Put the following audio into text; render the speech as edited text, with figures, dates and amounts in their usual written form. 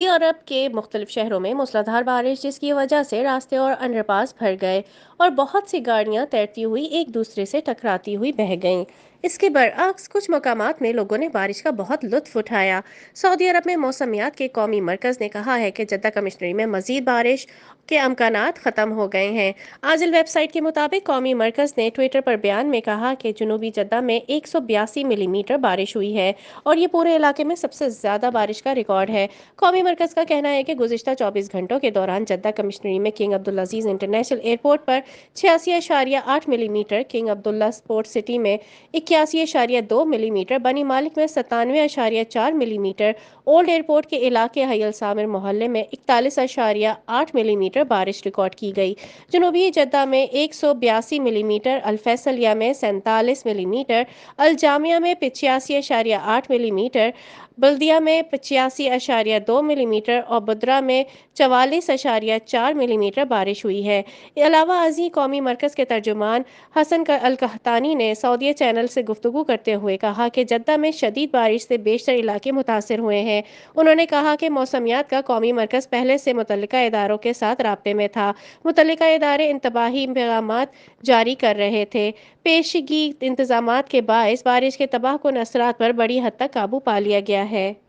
Europe के मुख्तलिफ शहरों में मूसलाधार बारिश जिसकी वजह से रास्ते और अंडरपास भर गए और बहुत सी गाड़ियां तैरती हुई एक दूसरे से टकराती हुई बह गईं। इसके बरअक्स कुछ मकामात में लोगों ने बारिश का बहुत लुत्फ उठाया। सऊदी अरब में मौसमियात के कौमी मरकज ने कहा है कि जद्दा कमिश्नरी में मजीद बारिश के अमकानात ख़त्म हो गए हैं। आजिल वेबसाइट के मुताबिक कौमी मरकज ने ट्विटर पर बयान में कहा कि जनूबी जद्दा में 182 मिलीमीटर बारिश हुई है और ये पूरे इलाके में सबसे ज़्यादा बारिश का रिकॉर्ड है। कौमी मरकज़ का कहना है कि गुज़िश्ता 24 घंटों के दौरान जद्दा कमिश्नरी में किंग अब्दुल अजीज़ इंटरनेशनल एयरपोर्ट पर 86.8 millimetre, king Abdullah sport city में 81.2 मिलीमीटर, बनी मालिक में 97.4 मिलीमीटर, ओल्ड एयरपोर्ट के इलाके हयल सामिर मोहल्ले में 41.8 मिलीमीटर बारिश रिकॉर्ड की गई। जनूबी जद्दा में 182 मिलीमीटर, अल-फैसलिया में 47 मिलीमीटर, अल जामिया में 85.8 मिलीमीटर, बल्दिया में 85.2 मिलीमीटर और बुदरा में 44.4 मिलीमीटर बारिश हुई है। इसके अलावा अजी कौमी मरकज़ के तर्जुमान हसन अल कहतानी ने सऊदीया चैनल से गुफ्तगू करते हुए कहा कि जद्दा में शदीद बारिश से बेशतर इलाके मुतासर हुए हैं। उन्होंने कहा कि मौसमियात का कौमी मरकज़ पहले से मुतल्लिका इदारों के साथ राब्ते में था। मुतल्लिका इदारे इंतबाही पैगामात जारी कर रहे थे। पेशगी इंतजामात के बायस बारिश के तबाह कुन असरात पर बड़ी हद तक काबू पा लिया गया है।